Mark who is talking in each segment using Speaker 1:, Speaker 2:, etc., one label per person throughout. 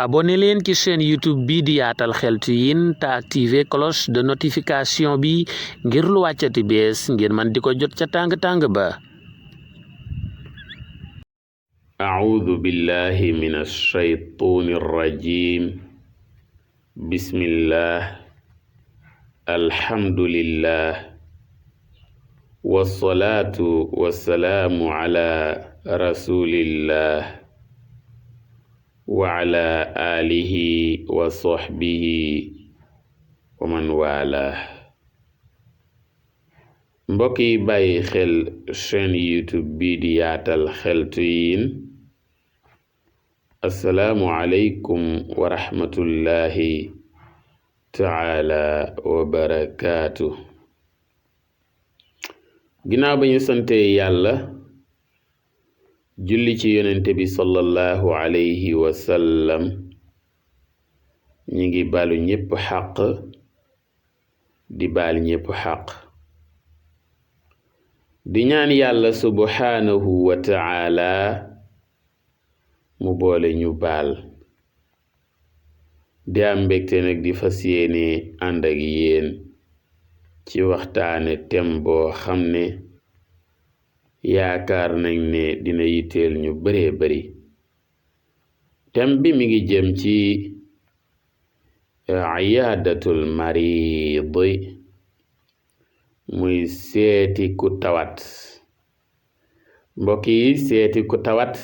Speaker 1: abonné leen ci chaîne YouTube bi di Yaatal Xeltu Yin te activer cloche de notification bi ngir lu wàccati bees ngir man di ko jot ca tàng-tàng ba.
Speaker 2: A'uudu billahi minash shaytaanir rajiim. Bismillah, alhamdulillah, wassalaatu wassalaamu ala rasulillah wa ala alihi wa sahbihi wa man wala. mbokk yi bàyyi xel chaîne YouTube bi di Yaatal Xeltu Yin, assalaamu aleykum wa rahmatullahi taala wa barakaatu. ginnaaw ba ñu sante yàlla julli ci yonente bi sallallahu alayhi wa sallam, ñi ngi balu ñépp xaq di baal ñépp xaq, di ñaan yàlla subhanahu wa ta'ala mu boole ñu baal. di am mbégte nag di fas yéene ànd ak yéen ci waxtaane tem boo xam ne yaakaar nañ ne dina yitteel ñu bëree bëri. tem bi mi ngi jëm ci iyaadatul marid, muy seeti ku tawat. mbokk yi, seeti ku tawat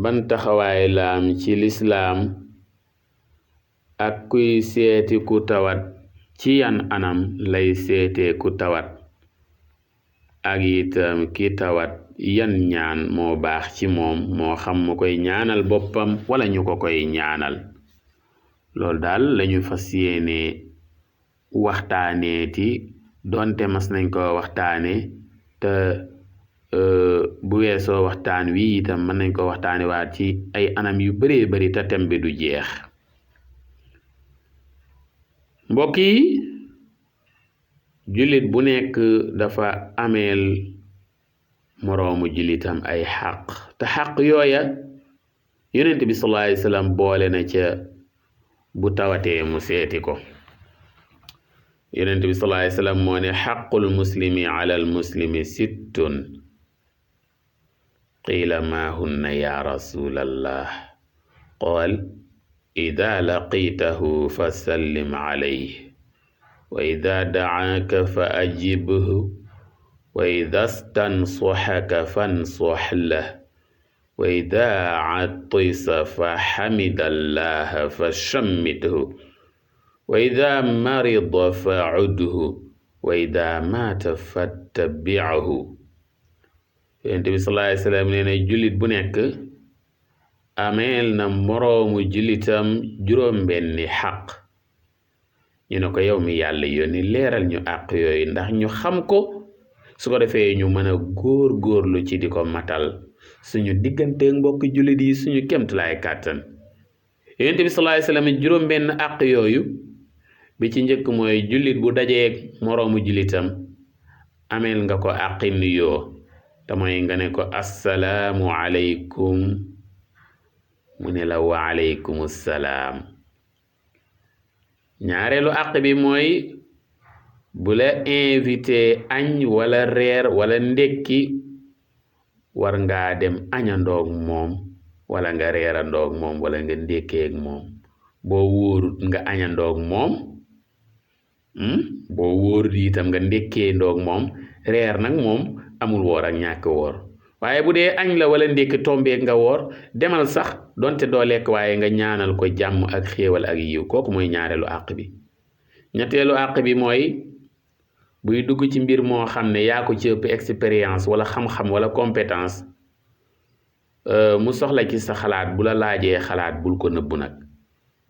Speaker 2: ban taxawaay la am ci lislaam, ak kuy seeti ku tawat ci yan anam lay seetee ku tawat, ak itam ki tawat yan ñaan moo baax ci moom, moo xam mu koy ñaanal boppam wala ñu ko koy ñaanal. loolu daal lañu fas yéene waxtaaneeti, donte mas nañ ko waxtaane te bu weesoo waxtaan wi itam mën nañ ko waxtaane waat ci ay anam yu baree bari te tem bi du jeex. mbokk yi, jullit bu nekk dafa ameel moroomu jullitam ay xaq, te xaq yooya yonent bi sallallahu alayhi wa sallam boole na ca bu tawatee mu seeti ko. yonent bi sallallahu alayhi wa sallam moo ne xaqul muslimi ala al muslimi sittun, qiila maa hunna ya rasulallah, qaal ida laqitahu fa sallim alayhi, wa ida dacaaka fa ajibhu, wa ida stansaxaka fansax lah, wa ida atisa fa xamida allaha fa shammithu, wa ida marida fa cudhu, wa ida maata fattabichu. yonent bi sallallahu alayhi wa sallam nee na jullit bu nekk ameel na moroomu jullitam juróom-benni xaq. ñu ne ko yow mi yàlla yónni leeral ñu àq yooyu ndax ñu xam ko, su ko defee ñu mën a góor-góorlu ci di ko matal suñu digganteeg mbokki jullit yi suñu kemtulaay kàttan. yonent bi sallallahu alayhi wa sallam juróom-benn àq yooyu bi ci njëkk mooy jullit bu dajeeg moroomu jullitam ameel nga ko àqi nuyoo, te mooy nga ne ko assalaamu aleykum, mu ne la wa aleykum salaam. ñaareelu àq bi mooy bu la invité añ wala reer wala ndekki, war ngaa dem añandoog moom wala nga reerandoog moom wala nga ndekkeeg moom. boo wóorut nga añandoog moom, boo wóorut itam nga ndekkee ndoog moom. reer nag moom amul woor ak ñàkk woor, waaye bu dee añ la wala ndekki tombeeg nga woor, demal sax donte doo lekk waaye nga ñaanal ko jàmm ak xéewal ak yiw. kooku mooy ñaareelu àq bi. ñetteelu àq bi mooy buy dugg ci mbir moo xam ne yaa ko ci ëpp expérience wala xam-xam wala compétence, mu soxla ci sa xalaat, bu la laajee xalaat bul ko nëbbu nag,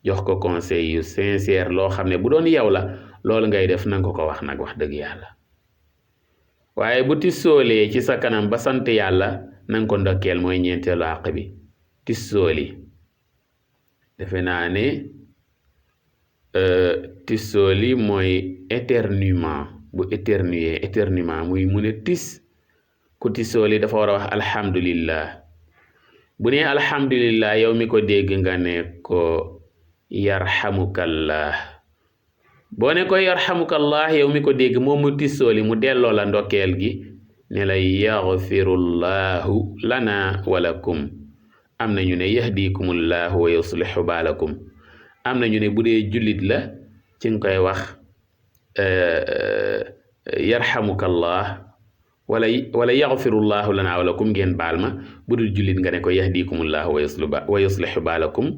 Speaker 2: jox ko conseil yu sincère loo xam ne bu doon yow la loolu ngay def nanga ko wax nag, wax dëgg yàlla. waaye bu tissoolee ci sa kanam ba sant yàlla nanga ko ndokkeel, mooy ñeenteelu àq bi. tissooli defe naa ne tissooli mooy éternuement, bu éternuement muy mu ne tis ku tisooli dafa war a wax alhamdulillah. bu ne alhamdulillah yow mi ko dégg nga ne ko yarhamukallah boo ne ko yarhamukallah yow mi ko dégg moom mu tissooli mu delloo la ndokkeel gi ne la yaghfirullahu lana walakum am na ñu ne yahdikumullahu wa yuslihu baalakum am na ñu ne bu dee jullit la ci nga koy wax yarhamukallah wala yaghfirullahu lana walakum ngeen baal ma bu dul jullit nga ne ko yahdikumullahu wa yuslihu baalakum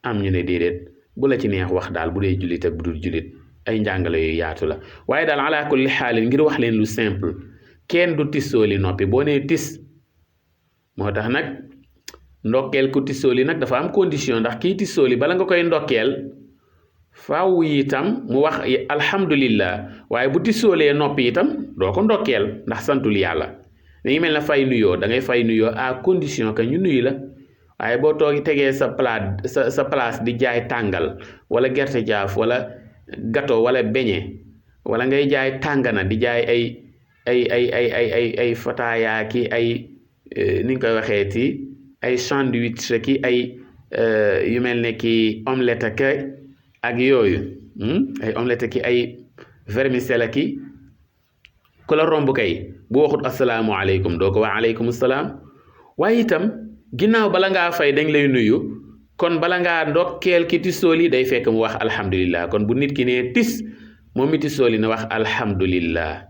Speaker 2: am ñu ne déedéet bu la ci neex wax daal bu dee jullit ak bu dul jullit ay njàngale yu yaatu la waaye daal ala kulli xaalin ngir wax leen lu simple kenn du tissooli noppi boo nee tis moo tax nag ndokkeel ku tissooli nag dafa am condition ndax kii tissooli bala nga koy ndokkeel faaw itam mu wax alhamdulillah waaye bu tissoolee noppi itam doo ko ndokkeel ndax santul yàlla dañuy mel na fay nuyoo da ngay fay nuyoo à condition que ñu nuyu la waaye boo toogi tegee sa place di jaay tàngal wala gerte jaaf wala gâteau wala beñe wala ngay jaay tàngana di jaay ay fataaya ki ay ni nga koy waxee ci ay sandwich ki ay yu mel ne ki omelette ak yooyu ay omelette ki ay vermicelle ki ku la romb kay bu waxut asalaamualeykum doo ko wax aleykum salaam waaye itam ginnaaw bala ngaa fay dañ lay nuyu kon bala ngaa ndokkeel ki tissooli day fekk mu wax alhamdulillah kon bu nit ki ne tis moom mi tissooli na wax alhamdulillah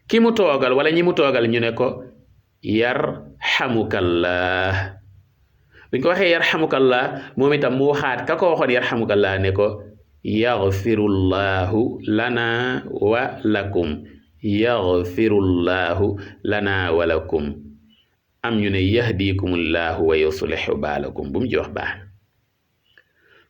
Speaker 2: ki mu toogal wala ñi mu toogal ñu ne ko yarhamukallah buñ ko waxee yarhamukallah moom itam mu waxaat ka ko waxoon yarhamukallah ne ko yaghfirullahu lana wa lakum yaghfirullahu lana wa lakum am ñu ne yahdikumullahu wa yuslihu baalakum bu mu ci wax baax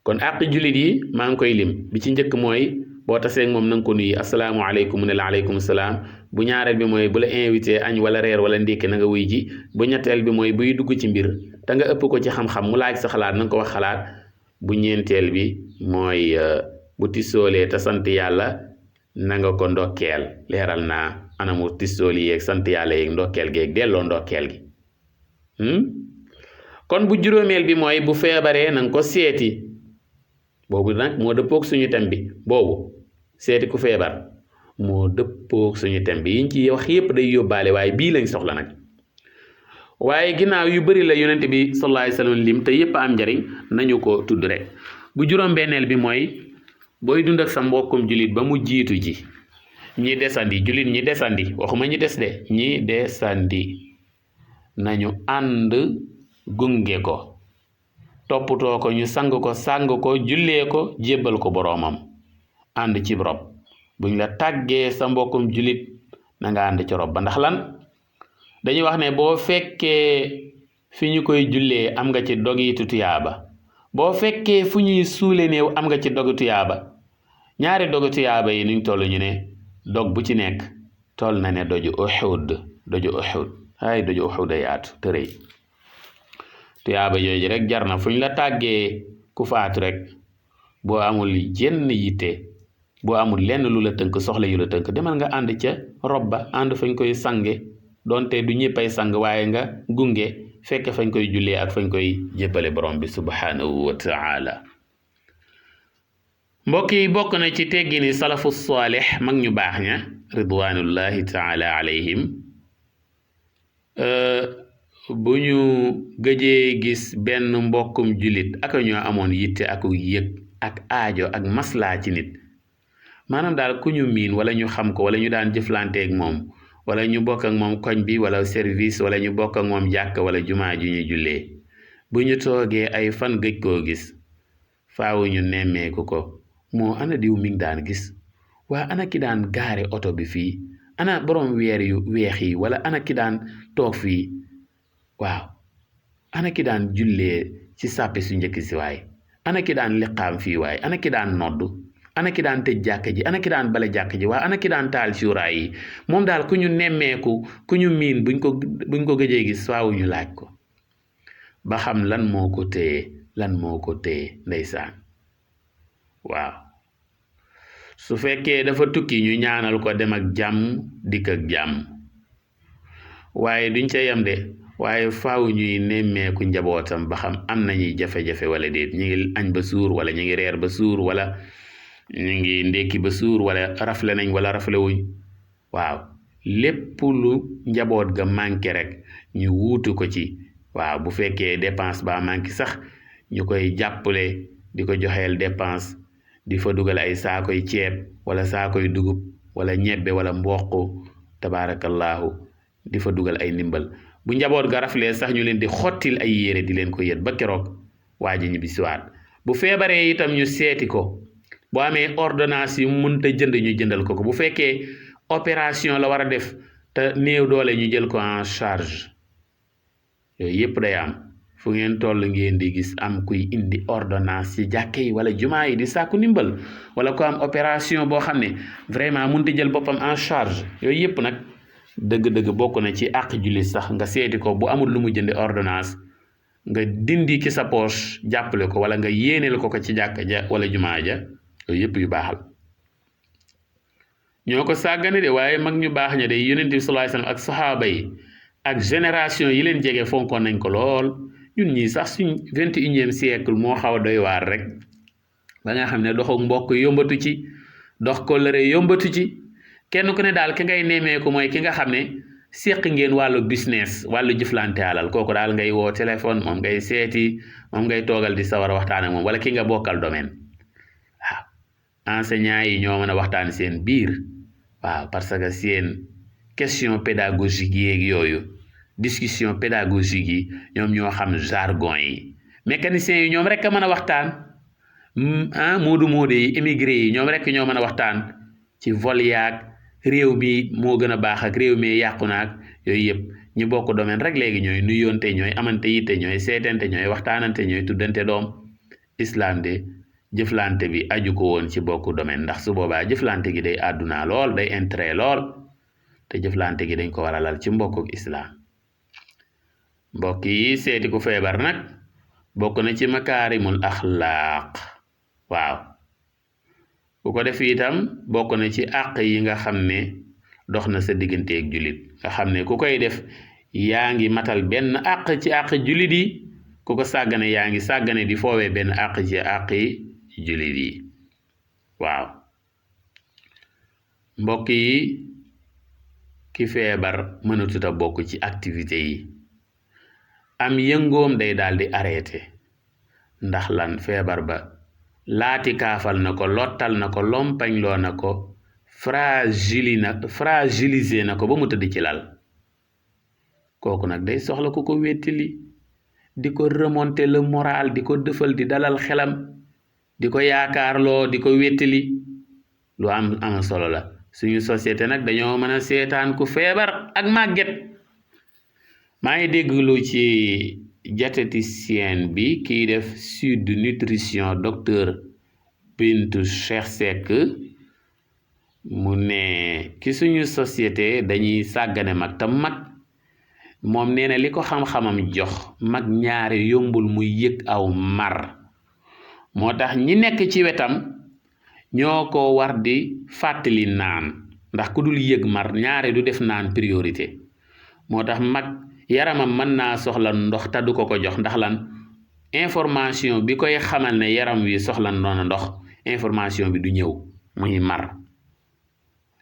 Speaker 2: kon àq jullit yi maa ngi koy lim bi ci njëkk mooy boo tasee moom na nga ko nuyu asalaamualeykum mu ne la aleykum salaam bu ñaareel bi mooy bu la invité añ wala reer wala ndékki na nga wuy ji bu ñetteel bi mooy buy dugg ci mbir te nga ëpp ko ci xam-xam mu laaj sa xalaat na nga ko wax xalaat bu ñeenteel bi mooy bu tissoolee te sant yàlla na nga ko ndokkeel leeral naa anamu tissooli yeeg sant yàlla yeeg ndokkeel geeg delloo ndokkeel gi kon bu juróomeel bi mooy bu feebaree na nga ko seeti boobu nag moo dëppoog suñu thème bi boobu seeti ku feebar moo dëppoog suñu thème bi yiñ ci wax yépp day yóbbaale waaye bii lañ soxla nag waaye ginnaaw yu bari la yonent bi sallallahu alayhi wasallam lim te yépp am njariñ nañu ko tudd rek bu juróom-benneel bi mooy booy dund ak sa mbokkum jullit ba mu jiitu ji ñi desandi jullit ñi desandi waxuma ñi des de ñi desandi nañu ànd gunge ko toppatoo ko ñu sang ko jullee ko jébbal ko boroomam ànd ci rob buñ la tàggee sa mbokkum jullit na nga ànd ci rob ba ndax lan dañuy wax ne boo fekkee fi ñu koy jullee am nga ci dogitu tuyaaba boo fekkee fu ñuy suule néew am nga ci dogu tuyaaba ñaari dogu tuyaaba yi nuñ toll ñu ne dog bu ci nekk toll na ne doju Uhud ay doju Uhud ay yaatu te rëy tuyaaba yooyu rek jar na fu ñu la tàggee ku faatu rek boo amul jenn yitte boo amul lenn lu la tënk soxla yu la tënk demal nga ànd ca rob ba ànd fañ koy sange donte du ñëppay sang waaye nga gunge fekk fañ koy jullee ak fañ koy jébbale borom bi subhanahu wa taala mbokk yi bokk na ci teggini salafu saalih mag ñu baax ña ridwanullahi taala alayhim bu ñu gëjee gis benn mbokkum jullit ak ñoo amoon yitte ak yëg ak aajo ak maslaa ci nit maanaam daal ku ñu miin wala ñu xam ko wala ñu daan jëflanteeg moom wala ñu bokk ak moom koñ bi wala service wala ñu bokk ak moom jàkk wala jumaa ju ñu jullee bu ñu toogee ay fan gëj koo gis faawu ñu nemmeeku ko moo ana diw mi ngi daan gis waa ana ki daan gaare oto bi fii ana borom weer yu weex yi wala ana ki daan toog fii waaw ana ki daan jullee ci sàppe su njëkk si waay ana ki daan liqaam fii waay ana ki daan noddu ana ki daan tëj jàkk ji ana ki daan bale jàkk ji waa ana ki daan taal cuuraay yi moom daal ku ñu nemmeeku ku ñu miin buñ ko gëjee gis faawu ñu laaj ko ba xam lan moo ko téye ndeysaan waaw su fekkee dafa tukki ñu ñaanal ko dem ak jàmm dikk ak jàmm waaye duñ ca yem de waaye faaw ñuy nemmeeku njabootam ba xam am nañuy jafe-jafe wala déet ñu ngi añ ba suur wala ñu ngi reer ba suur wala ñu ngi ndekki ba suur wala rafle nañ wala rafle wuñ waaw lépp lu njaboot ga manqué rek ñu wuutu ko ci waaw bu fekkee dépense ba manqué sax ñu koy jàppale di ko joxeel dépense di fa dugal ay saakoy ceeb wala saakoy dugub wala ñebbe wala mboq tabaarakallaahu di fa dugal ay ndimbal bu njaboot ga raflee sax ñu leen di xottil ay yére di leen ko yët ba keroog waa ji ñibbi siwaat bu feebaree itam ñu seeti ko bu amee ordonnance yu mënta jënd ñu jëndal ko bu fekkee opération la war a def te néew doole ñu jël ko en charge yooyu yëpp day am fu ngeen toll ngeen di gis am kuy indi ordonnance ci jàkke yi wala jumaa yi di sàkku ndimbal wala ko am opération boo xam ne vraiment mënta jël boppam en charge yooyu yëpp nag dëgg-dëgg bokk na ci àq jullit sax nga seeti ko bu amul lu mu jëndi ordonnance nga dindi ci sa poche jàppale ko wala nga yéeneel ko ci jàkka ja wala jumaa ja yooyu yëpp yu baaxal ñoo ko sàggane de waaye mag ñu baax ña de yonent bi sallallahu alayhi wasallam ak saxaaba yi ak génération yi leen jege fonkoon nañ ko lool ñun ñii sax suñ 21e siècle moo xaw a doy waar rek ba nga xam ne doxu mbokk yombatu ci dox kóllëre yombatu ci kenn ku ne daal ki ngay nemmeeku mooy ki nga xam ne séq ngeen wàllu business wàllu jëflante alal kooku daal ngay woo téléphone moom ngay seeti moom ngay toogal di sawar a waxtaan ak moom wala ki nga bokkal domaine waaw enseignants yi ñoo mën a waxtaan seen biir waaw parce que seen question pédagogique yeeg yooyu discussion pédagogique yi ñoom ñoo xam jargon yi mécaniciens yi ñoom rek a mën a waxtaan moodu yi immigré yi ñoom rek ñoo mën a waxtaan ci vol yaag réew mi moo gën a baax ak réew mi yàqu naag yooyu yëpp ñu bokk domaine rek léegi ñooy nuyoonte ñooy amante yitte ñooy seetante ñooy waxtaanante ñooy tuddante doom islam de jëflante bi aju ko woon ci bokku domaine ndax su boobaa jëflante gi day àdduna lool day intérêt lool te jëflante gi dañ ko war a lal ci mbokkuk islam mbokk yi seeti ku feebar nag bokk na ci makaarimul axlaaq waaw bu ko def itam bokk na ci àq yi nga xam ne dox na sa digganteeg jullit nga xam ne ku koy def yaa ngi matal benn àq ci àq jullit yi ku ko sàggane yaa ngi sàggane di foowee benn àq ci àq yi jullit yi waaw mbokk yi ki feebar mënatut a bokk ci activité yi am yëngoom day daal di arrêté ndax lan feebar ba laati kaafal na ko lottal na ko lompañ loo na ko fragilisé na ko ba mu tëdd ci lal kooku nag day soxla ku ko wéttali di ko remonter le moral di ko dëfal di dalal xelam di ko yaakaarloo di ko wéttali lu am solo la suñu société nag dañoo mën a seetaan ku feebar ak màgget maa ngi déglu ci diététicienne bi kiy def Sud Nutrition docteur Bintu Cheikh Seck mu ne ki suñu société dañuy sàggane mag te mag moom nee na li ko xam-xamam jox mag ñaare yombul muy yëg aw mar moo tax ñi nekk ci wetam ñoo ko war di fàttali naan ndax ku dul yëg mar ñaare du def naan priorité moo tax mag yaramam mën naa soxla ndox te du ko jox ndax lan information bi koy xamal ne yaram wi soxla noona ndox information bi du ñëw muy mar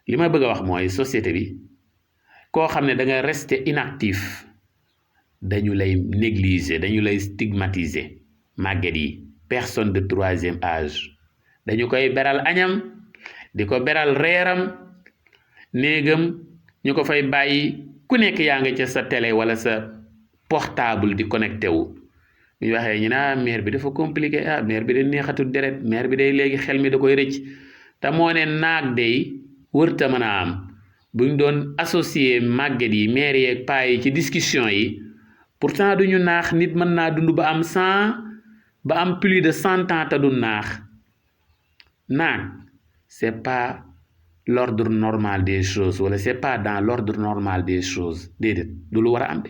Speaker 2: li ma bëgg a wax mooy société bi koo xam ne da nga rester inactif dañu lay négliger dañu lay stigmatiser màgget yi personne de troisième âge dañu koy beral añam di ko beral reeram néegam ñu ko fay bàyyi ku nekk yaa nga ca sa télé wala sa portable di connecté wu ñu waxee ñu ne mère bi dafa compliqué mère bi day neexatul deret mère bi day léegi xel mi da koy rëcc te moo ne naag day wërta mën a am buñ doon associé màgget yi mère yeeg paa yi ci discussion yi pourtant duñu naax nit mën naa dund ba am 100 ba am plus de 100 ans te du naax c'est pas l'ordre normal des choses wala c'est pas dans l'ordre normal des choses déedéet du lu war a am de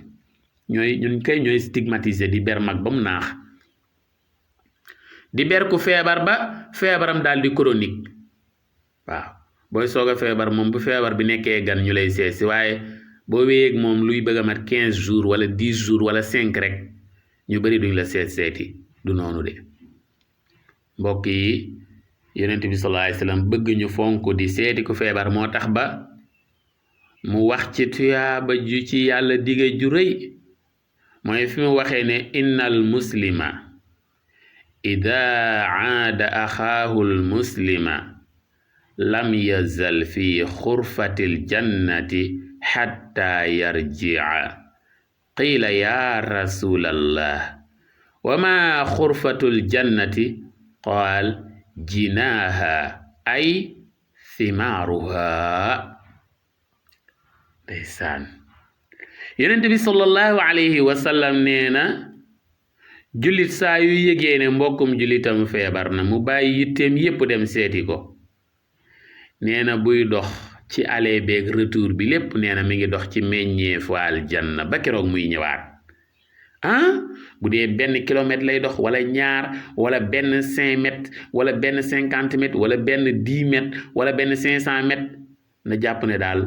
Speaker 2: ñooy stigmatiser di ber mag ba mu naax di ber ku feebar ba feebaram daal di chronique waaw booy soog a feebar moom bu feebar bi nekkee gan ñu lay seesi waaye
Speaker 1: boo wéyeeg moom luy bëgg a mat 15 jours wala 10 jours wala 5 rek ñu bari duñ la seeti du noonu de mbokk yi yonent bi sallallahu alayhi wasallam bëgg ñu fonk di seeti ku feebar moo tax ba mu wax ci tuyaaba ju ci yàlla dige ju rëy mooy fi mu waxee ne innal muslima ida aada axaahu almuslima lam yazal fi xurfati aljannati xatta yarjica qiila ya rasulallah wa ma xurfatu aljannati qaal jinaaha ay thimaaruha ndeysaan yonent bi sallallahu alayhi wa sallam nee na jullit saa yu yëgee ne mbokkum jullitam feebar na mu bàyyi yitteem yépp dem seeti ko nee na buy dox ci aller beeg retour bi lépp nee na mi ngi dox ci meññeefu aljanna ba keroog muy ñëwaat bu dee 1 kilomètre lay dox wala ñaar wala benn 5 mètres wala benn 50 mètres wala benn 10 mètres wala benn 500 mètres na jàpp ne daal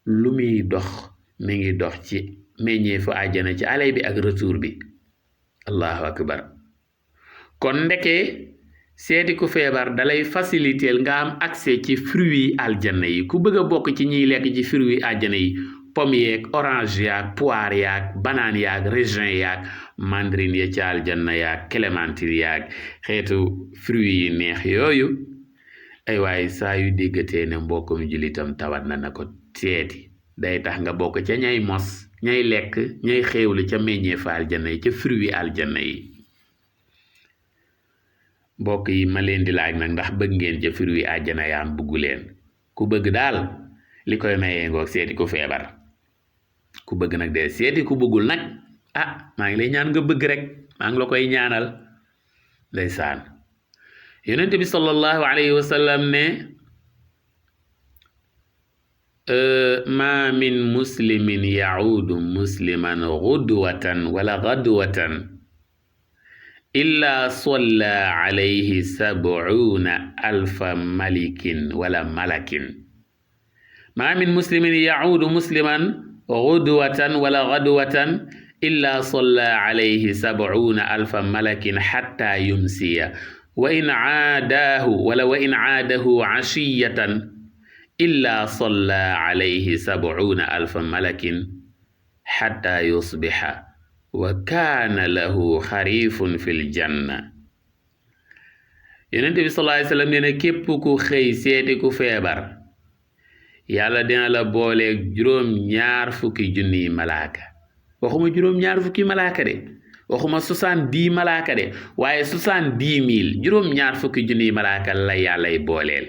Speaker 1: lu muy dox mi ngi dox ci meññeefu àjjana ci aller bi ak retour bi allahu akbar kon ndeke seeti ku feebar dalay faciliter nga am accès ci fruits aljanna yi ku bëgg a bokk ci ñiy lekk ci fruits aljanna yi pomme yeeg orange yaag poire yaag banane yaag raisin yaag mandarine ya ci aljanna yaag clémentine yaag xeetu fruits yi neex yooyu ay waaye saa yu déggatee ne mbokkum jullitam tawat na ko seeti day tax nga bokk ca ñay mos ñay lekk ñay xéewlu ca meññeefu aljanna yi ca fruits aljanna yi mbokk yi ma leen di laaj nag ndax bëgg ngeen ca fruits aljanna yaam buggu leen ku bëgg daal li koy mayee ngoog seeti ku feebar ku bëgg nag de seeti ku bëggul nag maa ngi lay ñaan nga bëgg rek maa ngi la koy ñaanal ndeysaan yonent bi sallallahu alayhi wa sallam ne ma min muslimin yaudu musliman gudwatan wala gadwatan illa salla alayhi 70 alfa malikin wala malakin ma min muslimin yaudu musliman gudwatan wala gadwatan illa salla alayhi 70 alfa malakin hatta yumsiya wa in aadahu ashiyatan illa salla alayhi 70 alfa malakin hatta yusbiha wa kaana lahu xarifun fil janna yonent bi sallallahu alayhi wasallam nee na képp ku xëy seeti ku feebar yàlla dina la booleeg 2 junniy malaaka waxuma 2 malaaka de waxuma 70 malaaka de waaye 70,000 2 junniy malaaka la yàllay booleel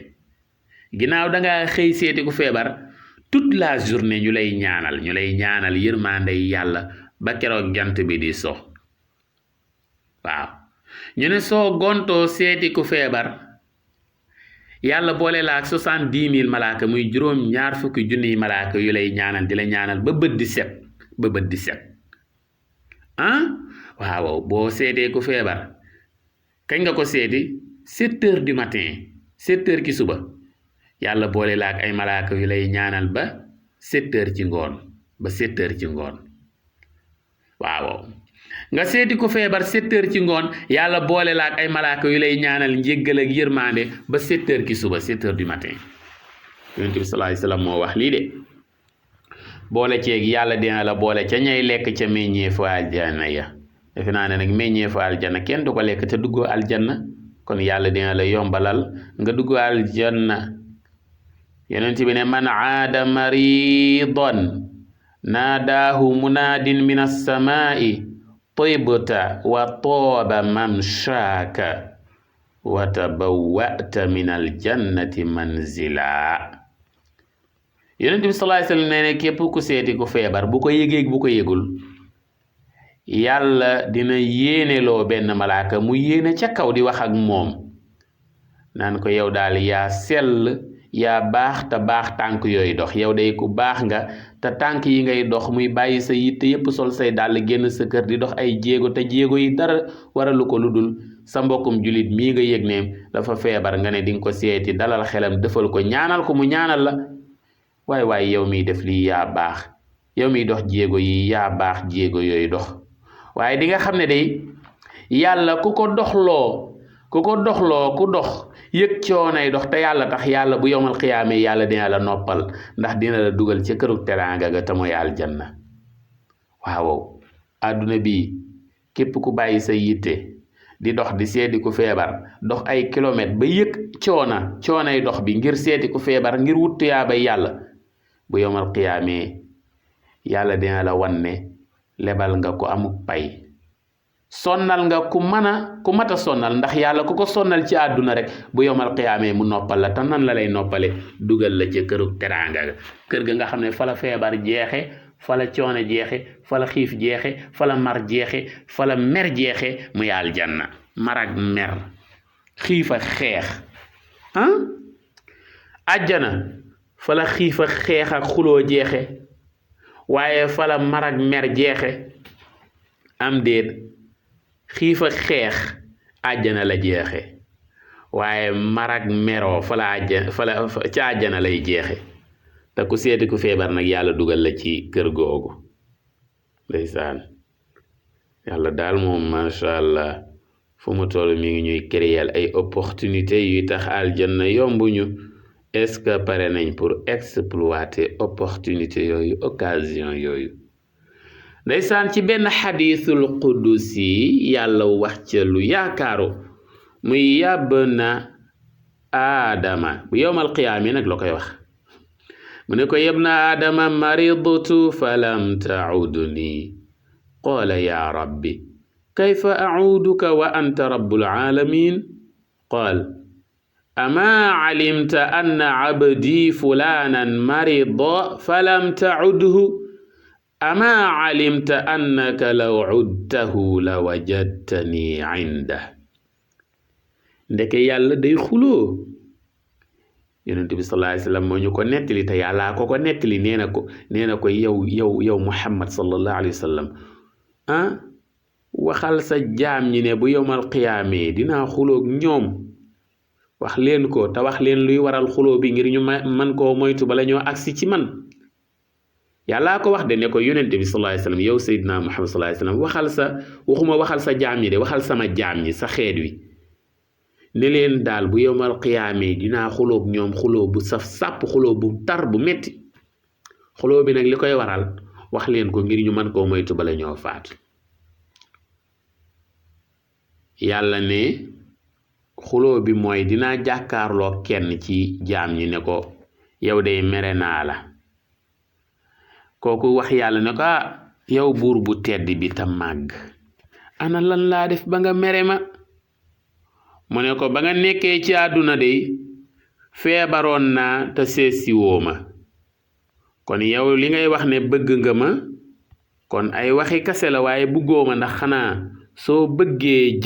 Speaker 1: ginnaaw danga xëy seeti ku feebar toute la journée ñu lay ñaanal yërmande yàlla ba keroog jant bi di so waaw ñu ne soo gontoo seeti ku feebar yàlla boole la ak 70,000 malaaka muy 2 junniy malaaka yu lay ñaanal di la ñaanal ba bët di set waaw boo seetee ku feebar kañ nga ko seeti 7 heures du matin 7 heures ki suba yàlla boole la ak ay malaaka yu lay ñaanal ba 7 heures ci ngoon waaw nga seeti ko feebar 7 heures ci ngoon yàlla boole la ak ay malaaka yu lay ñaanal njéggal ak yërmande ba 7 heures ki suba 7 heures du matin yonent bi sallallahu alayhi wasallam moo wax lii de boole ceeg yàlla dina la boole ca ñay lekk ca meññeefu aljanna ya defe naa ne nag meññeefu aljanna kenn du ko lekk te duggoo aljanna kon yàlla dina la yombalal nga dugg aljanna yonent bi ne man aada maridan naadaahu munaadin min as-samaa'i tibta wa tooba mamshaaka wa tabawwa'ta min aljannati manzila yonent bi sallallahu alayhi wasallam nee ne képp ku seeti ku feebar bu ko yëgeeg bu ko yëgul yàlla dina yéeneloo benn malaaka mu yéene ca kaw di wax ak moom naan ko yow daal yaa sell yaa baax te baax tànk yooyu dox yow day ku baax nga te tànk yi ngay dox muy bàyyi sa yitte yépp sol say dàll génn sa kër di dox ay jéego te jéego yi dara waralu ko lu dul sa mbokkum julit mii nga yëg ne dafa feebar nga ne di nga ko seeti dalal xelam defal ko ñaanal ko mu ñaanal la waaye yow miy def lii yaa baax yow miy dox jéego yi yaa baax jéego yooyu dox waaye di nga xam ne day yàlla ku ko doxloo ku dox yëg coonay dox te yàlla tax yàlla bu yowmal xiyaamee yàlla dina la noppal ndax dina la dugal ca këru teraanga ga te mooy aljanna waaw àdduna bi képp ku bàyyi sa yitte di dox di seeti ku feebar dox ay kilomètre ba yëg coonay dox bi ngir seeti ku feebar ngir wut tuyaabay yàlla bu yowmal xiyaamee yàlla dina la wan ne lebal nga ko amuk pay sonnal nga ku mat a sonnal ndax yàlla ku ko sonnal ci àdduna rek bu yowmal xiyaamee mu noppal la te nan la lay noppale dugal la ca këru teraanga ga kër ga nga xam ne fa la feebar jeexe fa la coono jeexe fa la xiif jeexe fa la mar jeexe fa la mer jeexe muy aljanna mar ak mer xiif ak xeex àjjana fa la xiif ak xeex ak xuloo jeexe waaye fa la mar ak mer jeexe am déet xiif ak xeex àjjana la jeexe waaye mar ak meroo ca àjjana lay jeexe te ku seeti ku feebar nag yàlla dugal la ci kër googu ndeysaan yàlla daal moom macha allah fu mu toll mi ngi ñuy créer ay opportunité yuy tax aljanna yombuñu est-ce que pare nañ pour exploiter opportunité yooyu occasion yooyu ndeysaan ci benn xadiisul qudusi yàlla wax ca lu yaakaaru muy yàbb na aadama bu yowmal qiyaama nag la koy wax mu ne ko yabna aadama maridtu falam taudni qaala ya rabbi kayfa auduka wa anta rabbul alamin qaal ama calimta anna cabdi fulanan marida falam tacudhu ama calimta annaka law cudtahu la wajadtani cindah ndeke yàlla day xuloo yonent bi sallallahu alayhi wa sallam moo ñu ko nettali te yàllaa ko nettali nee na ko yow Muhammad sallallahu alayhi wa sallam waxal sa jaam ñi ne bu yowmal qiyaamee dinaa xuloog ñoom wax leen ko te wax leen luy waral xuloo bi ngir ñu man koo moytu bala ñoo agsi ci man yàllaa ko wax de ne ko yonent bi sallallahu alayhi wa sallam yow Seydina Muhammad sallallahu alayhi wa sallam waxal sa jaam ñi de waxal sama jaam ñi sa xeet wi ne leen daal bu yowmal qiyaamee dinaa xuloog ñoom xuloo bu saf sàpp xuloo bu tar bu metti xuloo bi nag li koy waral wax leen ko ngir ñu mën koo moytu bala ñoo faatu yàlla ne xuloo bi mooy dinaa jàkkaarloo kenn ci jaam ñi ne ko yow day mere naa la kooku wax yàlla ne ko yow buur bu tedd bi ta màgg ana lan laa def ba nga mere ma mu ne ko ba nga nekkee ci àdduna de feebaroon naa te seesi woo ma kon yow li ngay wax ne bëgg nga ma kon ay waxi kase la waaye bëggoo ma ndax xanaa soo bëggee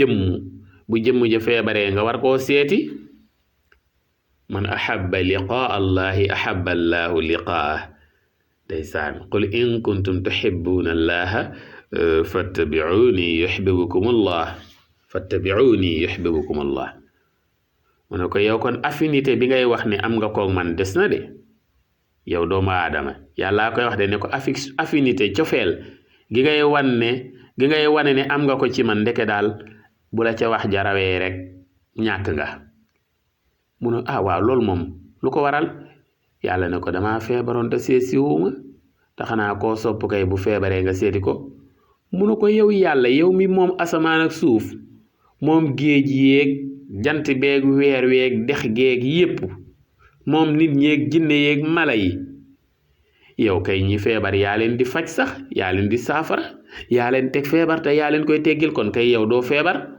Speaker 1: bu jëmm ja feebaree nga war koo seeti man ahabba liqaa allahi ahabba allahu liqaah ndeysaan qul in kuntum tuhibbuna allaha fattabi'uni yuhibbukum allah mu ne ko yow kon affinité bi ngay wax ne am nga koog man des na de yow doomu aadama yàllaa koy wax de ne ko affinité cofeel gi ngay wane ne am nga ko ci man ndeke daal bu la ca wax jarawee rek ñàkk nga mu ne waaw loolu moom lu ko waral yàlla ne ko dama feebaroon te seet siwuma te xanaa koo sopp kay bu feebaree nga seeti ko mu ne ko yow yàlla yow mi moom asamaan ak suuf moom géej yéeg jant beeg weer weeg dex geeg yépp moom nit ñeeg jinne yeeg mala yi yow kay ñi feebar yaa leen di faj sax yaa leen di saafara yaa leen teg feebar te yaa leen koy teggil kon kay yow doo feebar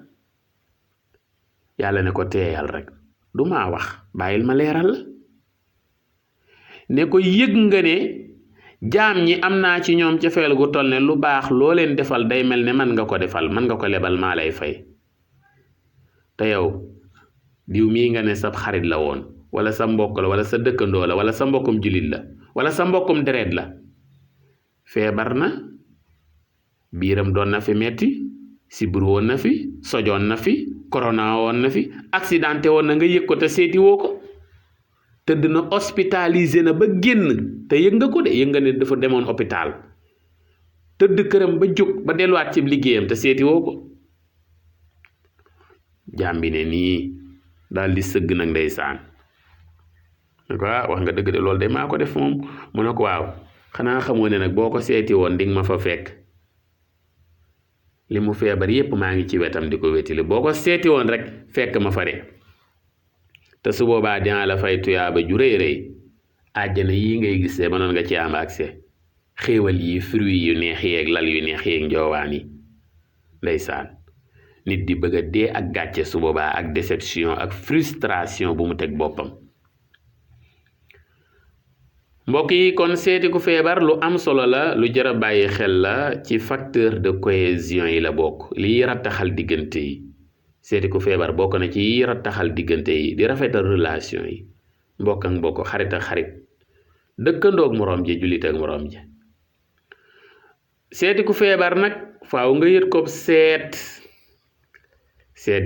Speaker 1: yàlla ne ko teeyal rek du maa wax bàyyil ma leeral la ne ko yëg nga ne jaam ñi am naa ci ñoom cofeel gu toll ne lu baax loo leen defal day mel ne man nga ko defal man nga ko lebal maa lay fay te yow diw mii nga ne sa xarit la woon wala sa mbokk la wala sa dëkkandoo la wala sa mbokkum jullit la wala sa mbokkum deret la feebar na biiram doon na fi metti sibir woon na fi sojoon na fi corona woon na fi accidenté woon na nga yëg ko te seeti woo ko tëdd na hospitalisé na ba génn te yëg nga ko de yëg nga ne dafa demoon hôpital tëdd këram ba jóg ba delluwaat ci liggéeyam te seeti woo ko jaam bi ne nii daal di sëgg nag ndeysaan ne ko wax nga dëgg de loolu de maa ko def moom mu ne ko waaw xanaa xamoo ne nag boo ko seeti woon di nga ma fa fekk li mu feebar yépp maa ngi ci wetam di ko wetili boo ko seeti woon rek fekk ma fa de te su boobaa dinaa la fay tuyaaba ju rëy rëy àjjana yii ngay gisee mënoon nga ci am accès xéewal yi fruit yu neex yeeg lal yu neex yeeg njoowaan yi ndeysaan nit di bëgg a dee ak gàcce su boobaa ak déception ak frustration bu mu teg boppam mbokk yi kon seeti ku feebar lu am solo la lu jar a bàyyi xel la ci facteur de cohésion yi la bokk liy rattaxal diggante yi seeti ku feebar bokk na ci yiy rattaxal diggante yi di rafetal relation yi mbokk ak mbokk xarit ak xarit dëkkandoog moroom ji jullit ak moroom ji seeti ku feebar nag faaw nga yët ko seet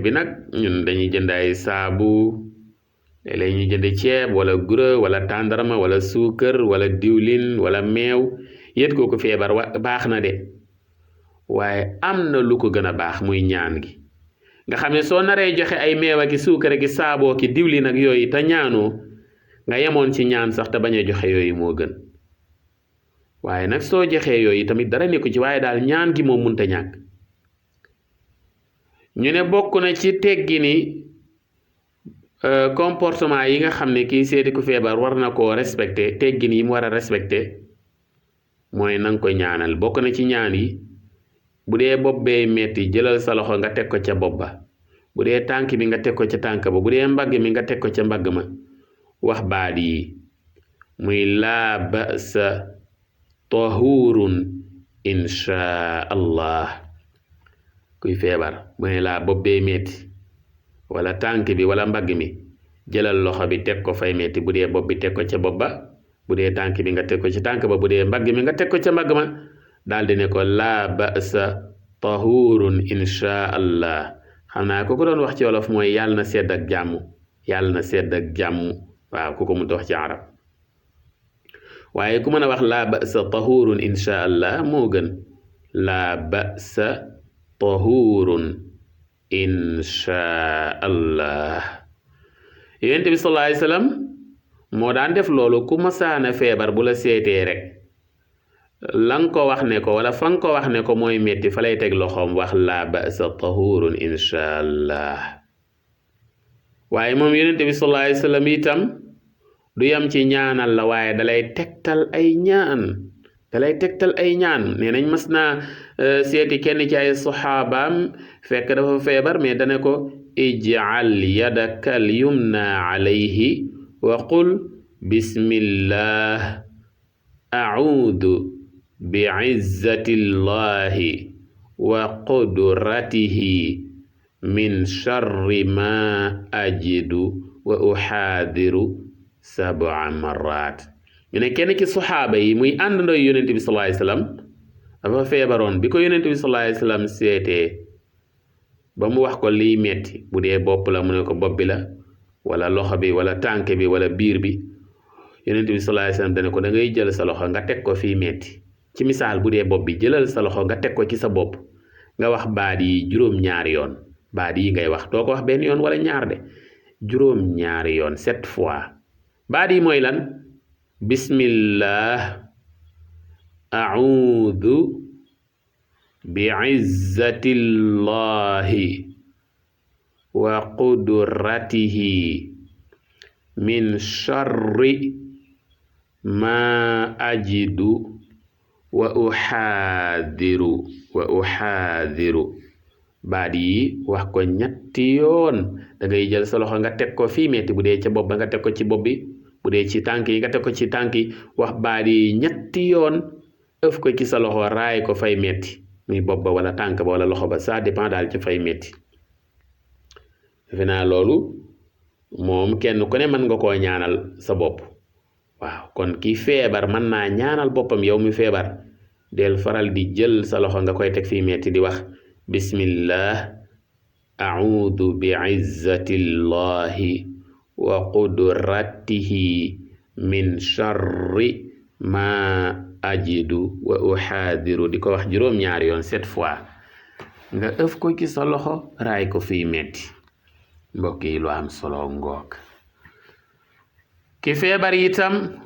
Speaker 1: bi nag ñun dañuy jënd ay saabu léeg-léeg ñu jënd ceeb wala gura wala tàndarma wala suukar wala diwlin wala meew yët ko feebar baax na de waaye am na lu ko gën a baax muy ñaan gi nga xam ne soo naree joxe ay meew ak suukar ak saaboo ki diwlin ak yooyu te ñaanoo nga yemoon ci ñaan sax te bañ a joxe yooyu moo gën waaye nag soo joxee yooyu tamit dara nekku ci waaye daal ñaan gi moom mënta ñàkk ñu ne bokk na ci teggini comportement yi nga xam ne kii seeti ku feebar war na koo respecté teggin yi mu war a respecté mooy na nga ko ñaanal bokk na ci ñaan yi bu dee bopp bee metti jëlal sa loxo nga teg ko ca bopp ba bu dee tànk bi nga teg ko ca tànk ba bu dee mbagg mi nga teg ko ca mbagg ma wax baat yi muy laa ba'sa tahurun insha allah kuy feebar bu ne laa bopp bee metti wala tànk bi wala mbagg mi jëlal loxo bi teg ko fay metti bu dee bopp bi teg ko ca bopp ba bu dee tànk bi nga teg ko ci tànk ba bu dee mbagg mi nga teg ko ca mbagg ma daal di ne ko laa ba'sa tahurun insha allah xam naa ku ko doon wax ci wolof mooy yàlla na sedd ak jàmm yàlla na sedd ak jàmm waaw ku ko mu wax ci arab waaye ku mën a wax laa ba'sa tahurun insha allah moo gën laa ba'sa tahurun insha allah yonent bi sallallahu alayhi wasallam moo daan def loolu ku masaana feebar bu la seetee rek lan ko wax ne ko wala fan ko wax ne ko mooy metti fa lay teg loxoom wax laa ba'sa tahurun insha allah waaye moom yonent bi sallallahu alayhi wasallam itam du yam ci ñaanal la waaye dalay tegtal ay ñaan nee nañ mas naa seeti kenn ci ay saxaabaam fekk dafa feebar mais dane ko ij'al yadaka al yumna alayhi wa qul bismillah a'uudu bi'izzati llahi wa qudratihi min sharri ma ajidu wa uhaadiru sab'a marrat ñu ne kenn ci saxaaba yi muy àndandoo yonent bi sallallahu alayhi wasallam dafa feebaroon bi ko yonent bi sallallahu alayhi wasallam seetee ba mu wax ko liy metti bu dee bopp la mu ne ko bopp bi la wala loxo bi wala tànk bi wala biir bi yonent bi sallallahu alayhi wasallam dane ko da ngay jël sa loxo nga teg ko fii metti ci misaal bu dee bopp bi jëlal sa loxo nga teg ko ci sa bopp nga wax baat yi juróom-ñaari yoon baat yi ngay wax doo ko wax benn yoon wala ñaar de juróom-ñaari yoon 7 fois baat yi mooy lan bismillah a'uudu bi'izzati llahi wa qudratihi min sharri ma ajidu wa uhaadiru baat yi wax ko ñetti yoon da ngay jël sa loxo nga teg ko fii metti bu dee ca bopp ba nga teg ko ci bopp bi bu dee ci tànk yi nga teg ko ci tànk yi wax baat yi ñetti yoon ëf ko ci sa loxo raay ko fay metti muy bopp ba wala tànk ba wala loxo ba ça dépend daal ci fay metti defe naa loolu moom kenn ku ne mën nga koo ñaanal sa bopp waaw kon ki feebar mën naa ñaanal boppam yow mi feebar del faral di jël sa loxo nga koy teg fii metti di wax bismillah a'uudu bi'izzati llahi
Speaker 2: wa qudratihi min sharri ma ajidu wa uhaadiru di ko wax juróom-ñaari yoon 7 fois nga ëf ko ci sa loxo raay ko fii metti mbokk yi lu am solo ngoog ki feebar itam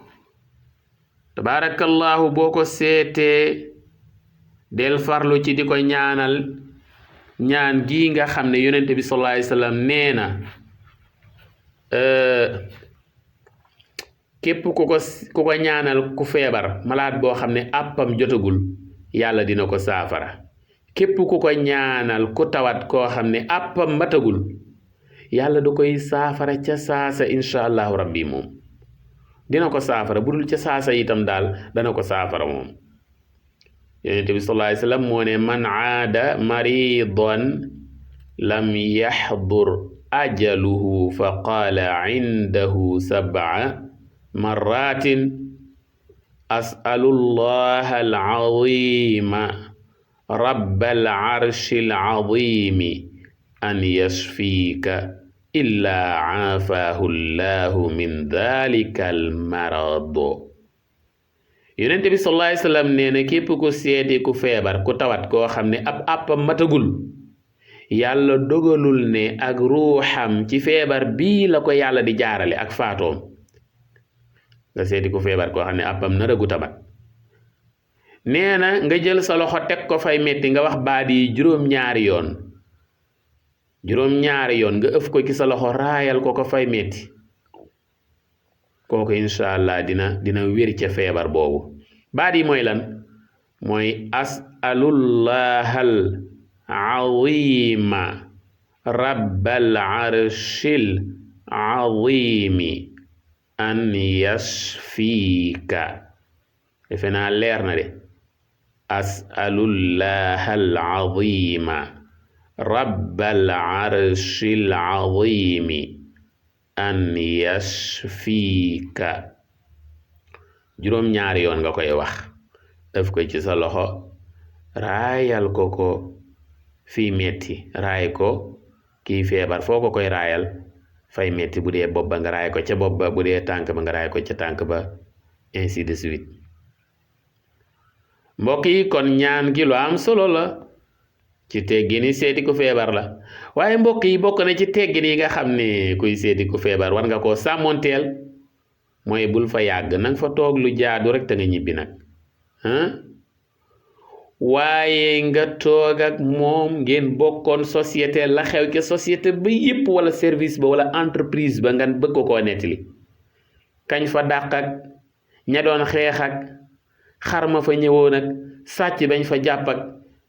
Speaker 2: tabarakallahu boo ko seetee del farlu ci di ko ñaanal ñaan gi nga xam ne yonent bi sallallahu alayhi wasallam nee na képp ku ko ñaanal ku feebar malaat boo xam ne àppam jotagul yàlla dina ko saafara képp ku ko ñaanal ku tawat koo xam ne àppam matagul yàlla da koy saafara ca saasa insha allahu rabbi moom dina ko saafara budul ca saasa itam daal dana ko saafara moom yonent bi sallallahu alayhi wasallam moo ne man aada maridan lam yaxdur ajaluhu fa qaala indahu 7 marratin as'alullaha al-azima rabbal arshil azimi an yashfika illa aafahu llahu min dhalika al-marad yonent bi sallallahu alayhi wasallam nee na képp ku seeti ku feebar ku tawat koo xam ne ab àppam matagul yàlla dogalul ne ak ruuxam ci feebar bii la ko yàlla di jaarale ak faatoom nga seeti ku feebar koo xam ne àppam naragu tamat nee na nga jël sa loxo teg ko fay metti nga wax baat yi juróom-ñaari yoon nga ëf ko ci sa loxo raayal ko fay metti kooku incha allah dina wér ca feebar boobu baat yi mooy lan mooy as'alullahal azima rabbal arshil azimi an yashfika defe naa leer na de as'alullahal azima rabbal arshil azimi an yashfika juróom-ñaari yoon nga koy wax def ko ci sa loxo raayal ko fii metti raay ko kii feebar foo ko koy raayal fay metti bu dee bopp ba nga raay ko ca bopp ba bu dee tànk ba nga raay ko ca tànk ba ainsi de suite mbokk yi kon ñaan gi lu am solo la ci teggin yi seeti ku feebar la waaye mbokk yi bokk na ci teggin yi nga xam ne kuy seeti ku feebar war nga koo sàmmonteel mooy bul fa yàgg nang fa toog lu jaadu rek te nga ñibbi nag waaye nga toog ak moom ngeen bokkoon société la xew ca société ba yépp wala service ba wala entreprise ba nga bëgg koo nettali kañ fa dàq ak ña doon xeex ak xarma fa ñëwoon ak sàcc bañ fa jàpp ak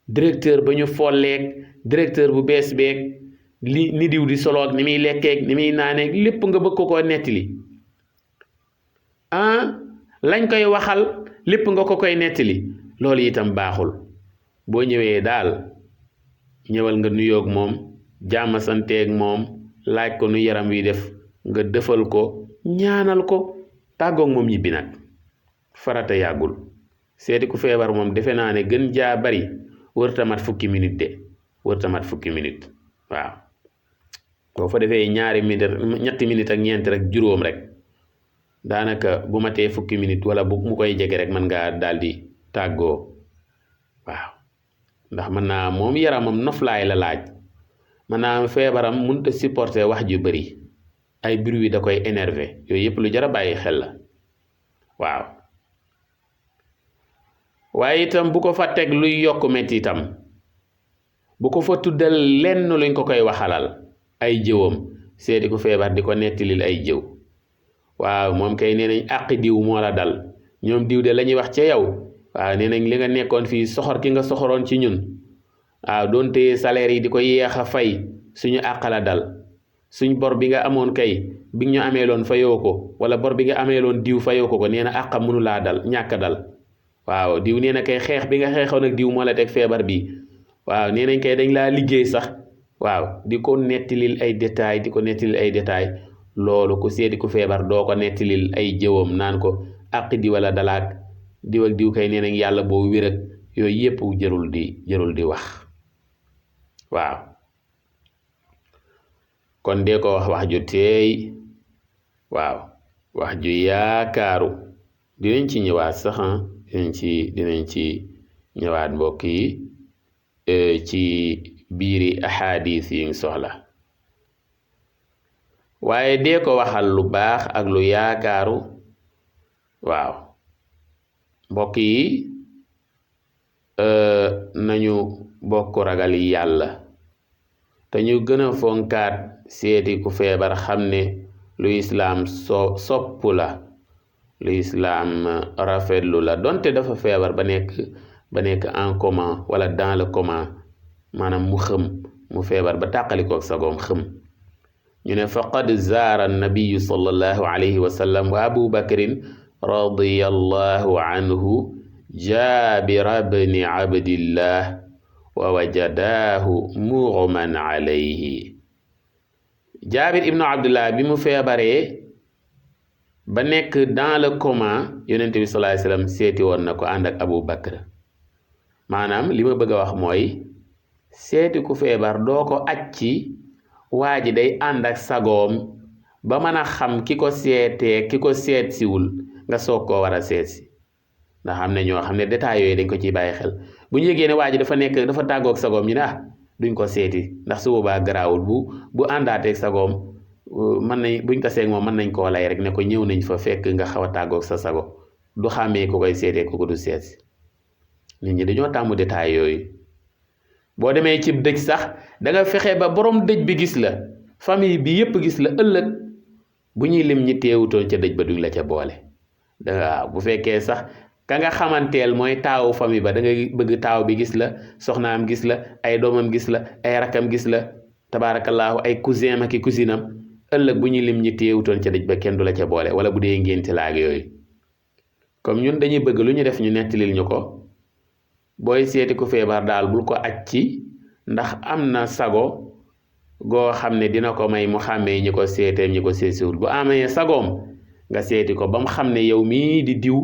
Speaker 2: directeur ba ñu folleeg directeur bu bees beeg ni diw di soloog ni muy lekkeeg ni muy naaneeg lépp nga bëgg koo nettali lañ koy waxal lépp nga ko koy nettali loolu itam baaxul boo ñëwee daal ñëwal nga nuyoog moom jàmm santeeg moom laaj ko nu yaram wi def nga defal ko ñaanal ko tàggoog moom ñibbi nag farata yàggul seeti ku feebar moom defe naa ne gën jaa bari wërta mat 10 minutes de wërta mat 10 minutes waaw boo fa defee 2 minutes 3 minutes ak ñeent rek juróom rek daanaka bu matee 10 minutes wala bu mu koy jege rek mën ngaa daal di tàggoo waaw ndax mën naa moom yaramam noflaay la laaj mën naa feebaram mënut a supporter wax ju bari ay bruit yi da koy énervé yooyu yëpp lu jar a bàyyi xel la waaw waaye itam bu ko fa teg luy yokk metti itam bu ko fa tuddal lenn luñ ko koy waxalal ay jëwam seeti ku feebar di ko nettilil ay jëw waaw moom kay nee nañ àqi diw moo la dal ñoom diw de la ñuy wax ca yow waaw nee nañ li nga nekkoon fii soxor ki nga soxoroon ci ñun waaw doonte salaire yi di ko yeex a fay suñu àq la dal suñ bor bi nga amoon kay bi ñu ameeloon fayoo ko wala bor bi nga ameeloon diw fayoo ko nee na àqam mënu laa dal ñàkk dal waaw diw nee na kay xeex bi nga xeexoon ak diw moo la teg feebar bi waaw nee nañ kay dañ laa liggéey sax waaw di ko nettilil ay détails loolu ku seeti ku feebar doo ko nettilil ay jëwam naan ko àq di wala dalaak diw ak diw kay nee nañ yàlla boo wér ak yooyu yépp jërul di wax waaw kon dee ko wax ju teey waaw wax ju yaakaaru dinañ ci ñëwaat sax dinañ ci ñëwaat mbokk yi ci biiri ahadis yi ngi soxla waaye dee ko waxal lu baax ak lu yaakaaru waaw mbokk yi nañu bokk ragal yàlla te ñu gën a fonkaat seeti ku feebar xam ne lu islaam sopp la lu islaam rafetlu la donte dafa feebar ba nekk en coma wala dans le coma maanaam mu xëm mu feebar ba tàqalikook sagoom xëm ñu ne faqad zaara annabiyu sallallahu alayhi wa sallam wa abu bakrin radiyallahu anhu jaabira bni abdillah wa wajadaahu mughman alayhi jaabir ibnu abdullah bi mu feebaree ba nekk dans le coma yonent bi sallallahu alayhi wa sallam seeti woon na ko ànd ak abu bakr maanaam li ma bëgg a wax mooy seeti ku feebar doo ko acci waa ji day ànd ak sagoom ba mën a xam ki ko seetee ki ko seet siwul nga soog koo war a seet si ndax am na ñoo xam ne détails yooyu dañ ko ciy bàyyi xel bu ñu yëgee ne waa ji dafa tàggoog sagoom ñu ne duñ ko seeti ndax su boobaa garaawul bu àndaateeg sagoom mën nañ buñ ko seeg moom mën nañ koo lay rek ne ko ñëw nañ fa fekk nga xaw a tàggoog sa sago du xàmmee ku koy seetee ku ko du seet si nit ñi dañoo tàmmu détails yooyu boo demee ci dëj sax da nga fexe ba borom dëj bi gis la famille bi yépp gis la ëllëg bu ñuy lim ñi teewutoon ca dëj ba duñ la ca boole waaw bu fekkee sax ka nga xamanteel mooy taawu famille ba da nga bëgg taaw bi gis la soxnaam gis la ay doomam gis la ay rakam gis la tabaarakallaahu ay cousin ak i cousinam ëllëg bu ñuy lim ñi teewutoon ca dëj ba kenn du la ca boole wala bu dee ngénte laag yooyu comme ñun dañuy bëgg lu ñu def ñu nettalil ñu ko booy seeti ku feebar daal bul ko acci ndax am na sago goo xam ne dina ko may mu xàmmee ñi ko seeteem ñi ko seesiwul bu amee sagoom nga seeti ko ba mu xam ne yow mii di diw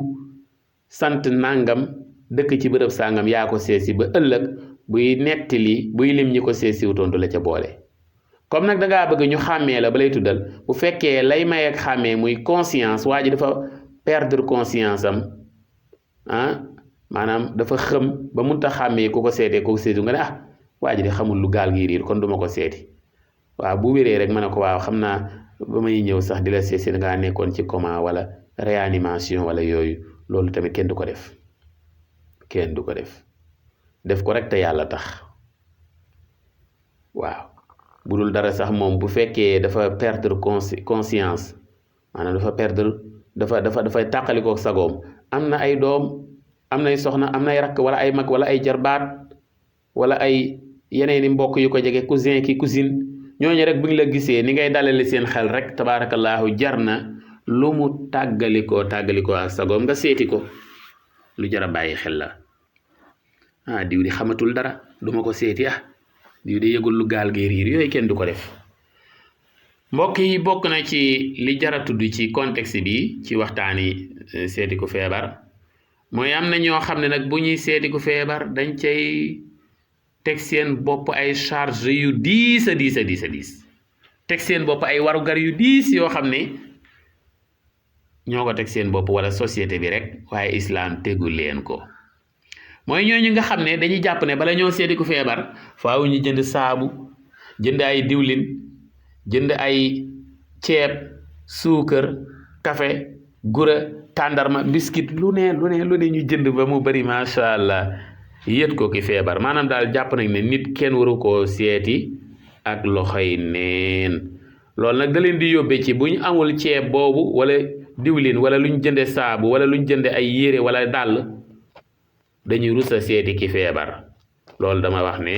Speaker 2: sant nangam dëkk ci bërëb sàngam yaa ko seesi ba ëllëg buy nettali buy lim ñi ko seesiwutoon du la ca boole comme nag dangaa bëgg ñu xàmmee la ba lay tuddal bu fekkee lay may ak xàmmee muy conscience waa ji dafa perdre conscience am maanaam dafa xëm ba munta xàmmee ku ko seetee ku ko seetu nga ne waa ji de xamul lu gaal gi riir kon duma ko seeti waaw bu wéree rek ma ne ko waaw xam naa ba may ñëw sax di la seesi da ngaa nekkoon ci coma wala réanimation wala yooyu loolu tamit kenn du ko def ko rek te yàlla tax waaw bu dul dara sax moom bu fekkee dafa perdre conscience maanaam dafay tàqalikoo sagoom am na ay doom am nay soxna am nay rakk wala ay mag wala ay jarbaat wala ay yeneeni mbokk yu ko jege cousin ki cousine ñooñu rek bu ñu la gisee ni ngay dalale seen xel rek tabaarakallaahu jar na lu mu tàggalikoo ak sagoom nga seeti ko lu jar a bàyyi xel la diw di xamatul dara duma ko seeti diw di yëgul lu gaal gi riir yooyu kenn du ko def mbokk yi bokk na ci li jar a tudd ci contexte bi ci waxtaani seeti ku feebar mooy am na ñoo xam ne nag bu ñuy seeti ku feebar dañ cay teg seen bopp ay charge yu diis a diis teg seen bopp ay warugar yu diis yoo xam ne ñoo ko teg seen bopp wala société bi rek waaye islam tegu leen ko mooy ñooñu nga xam ne dañuy jàpp ne bala ñoo seeti ku feebar faaw ñu jënd saabu jënd ay diwlin jënd ay ceeb suukar café gura tàndarma biscuit lu ne ñu jënd ba mu bari macha allah yët ko ki feebar maanaam daal jàpp nañ ne nit kenn waru koo seeti ak loxoy neen loolu nag da leen di yóbbee ci bu ñu amul ceeb boobu wala diwlin wala luñ jënde saabu wala luñ jënde ay yére wala dàll dañuy rusa seeti ki feebar loolu dama wax ne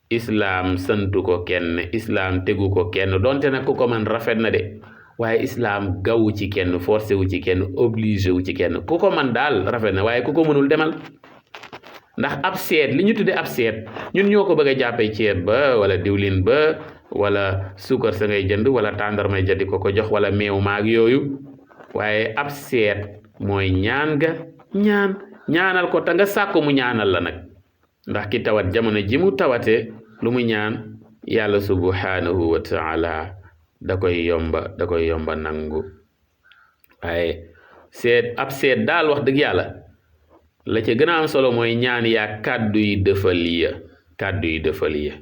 Speaker 2: islaam santu ko kenn islaam tegu ko kenn donte nag ku ko man rafet na de waaye islaam gawu ci kenn forcé wu ci kenn obligé wu ci kenn ku ko man daal rafet na waaye ku ko mënul demal ndax ab seet li ñu tudde ab seet ñun ñoo ko bëgg a jàppee ceeb ba wala diwlin ba wala suukar sa ngay jënd wala tàndarmay jëndi ko jox wala meew maag yooyu waaye ab seet mooy ñaan ñaanal ko te nga sàkko mu ñaanal la nag ndax ki tawat jamono ji mu tawate lu mu ñaan yàlla subhanahu wa taala
Speaker 1: da koy yomba nangu waaye seet daal wax dëgg yàlla la ca gën a am solo mooy ñaan yaa kàddu yi dëfal ya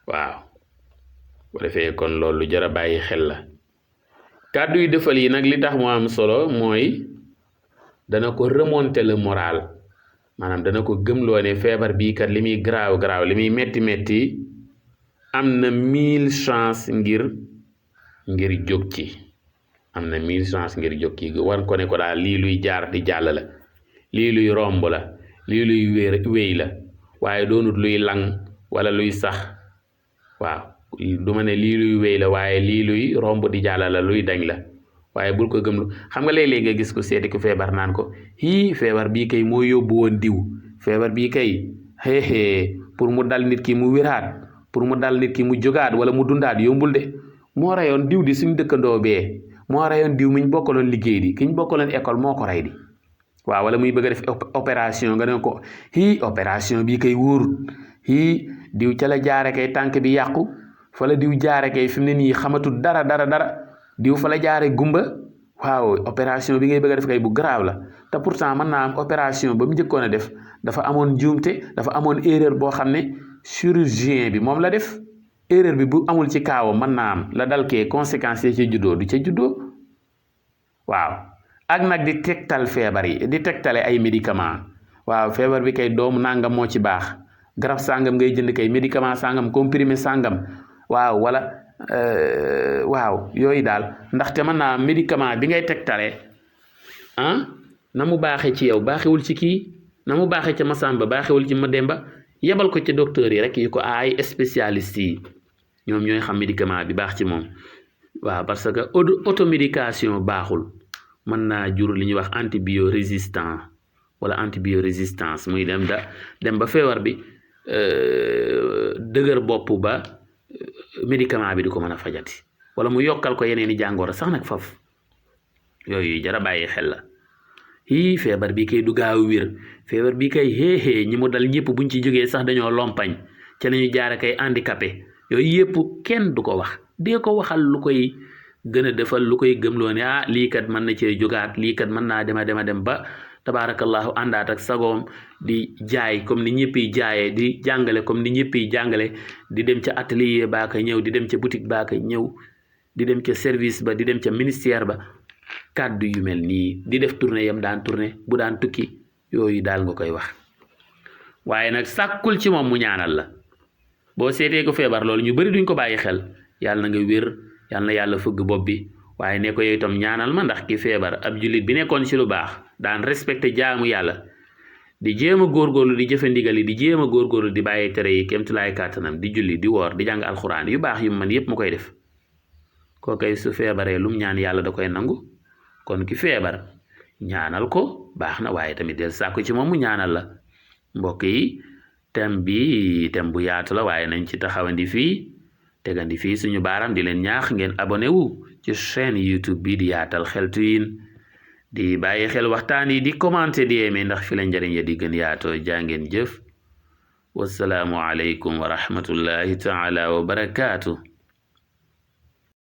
Speaker 1: waaw bu defee kon loolu lu jar a bàyyi xel la kàddu yi dëfal yi nag li tax mu am solo mooy dana ko remonter le moral maanaam dana ko gëmloo ne feebar bii kat li muy garaaw li muy metti am na 1000 chance ngir jóg ci am na 1000 chance ngir jóg ci war ko ne ko daal lii luy jaar di jàll la lii luy romb la lii luy wéy la waaye doonut luy lang wala luy sax waaw du ma ne lii luy wéy la waaye lii luy romb di jàll la luy dañ la waaye bul ko gëmlu xam nga léeg-léeg nga gis ko seeti ku feebar naan ko feebar bii kay moo yóbbu woon diw feebar bii kay pour mu dal nit ki mu wéraat pour mu dal nit ki mu jógaat wala mu dundaat yombul de moo rayoon diw di suñ dëkkandoo bee moo rayoon diw mi ñu bokkaloon liggéey di ki ñu bokkaloon école moo ko rey di waaw wala muy bëgg a def opération nga ne ko opération bii kay wóorut diw ca la jaare kay tànk bi yàqu fa la diw jaare kay fi mu ne nii xamatul dara diw fa la jaare gumba waaw opération bi ngay bëgg a def kay bu garaaw la te pourtant mën naa am opération ba mu njëkkoon a def dafa amoon njuumte dafa amoon erreur boo xam ne chirurgien bi moom la def erreur bi bu amul ci kaawa mën naa am la dal kee conséquences yi ca juddoo du ca juddoo waaw ak nag di tegtal feebar yi di tegtale ay médicament waaw feebar bi kay doomu nangam moo ci baax garab sangam ngay jënd kay médicament sangam comprimé sangam waaw wala waaw yooyu daal ndaxte mën naa médicament bi ngay tegtale na mu baaxee ci yow baaxewul ci kii na mu baaxee ca Masamba baaxewul ci Mademba yebal ko ci docteur yi rek yi ko ay spécialiste yi ñoom ñooy xam médicament bi baax ci moom waaw parce que automédication baaxul mën naa jur li ñuy wax antibiorésistant wala antibiorésistance muy dem ba feebar bi dëgër bopp ba médicament bi du ko mën a fajati wala mu yokkal ko yeneen i jàngoro sax nag faf yooyu jara bàyyi xel la feebar bi kay du gaaw wér feebar bi kay ñi mu dal ñëpp buñ ci jógee sax dañoo lompañ ca lañu jaare kay handicapé yooyu yëpp kenn du ko wax dee ko waxal lu koy gën a defal lu koy gëmloo ne lii kat mën na cee jógaat lii kat mën naa dem ba tabaarakallahu àndaat ak sagoom di jaay comme ni ñëpp yi jaayee di jàngale comme ni ñëpp yi jàngale di dem ca atelier baa ka ñëw di dem ca boutique baa ka ñëw di dem ca service ba di dem ca ministère ba kàddu yu mel nii di def tournée yam daan tournée bu daan tukki yooyu daal nga koy wax waaye nag sàkkul ci moom mu ñaanal la boo seetee ko feebar loolu ñu bari duñ ko bàyyi xel yàlla na nga wér yàlla na yàlla fëgg bopp bi waaye ne ko yow itam ñaanal ma ndax ki feebar ab jullit bi nekkoon ci lu baax daan respecté jaamu yàlla di jéem a góorgóorlu di jëfe ndigal yi di jéem a góorgóorlu di bàyyi tere yi kémtulaay kàttanam di julli di woor di jàng alxuraan yu baax yu man yépp mu koy def kookay su feebaree lum ñaan yàlla da koy nangu kon ki feebar ñaanal ko baax na waaye tamit del sàkku ci moom mu ñaanal la mbokk yi thème bu yaatu la waaye nañ ci taxawandi fii tegandi fii suñu baaram di leen ñaax ngeen abonné wu ci chaîne YouTube bi di Yaatal Xeltu Yin di bàyyi xel waxtaan yi di commenter di aimé ndax fi la njëriñ ya di gën yaatoo jàngeen jëf wasalaamu aleykum wa rahmatullahi taala wa barakaatu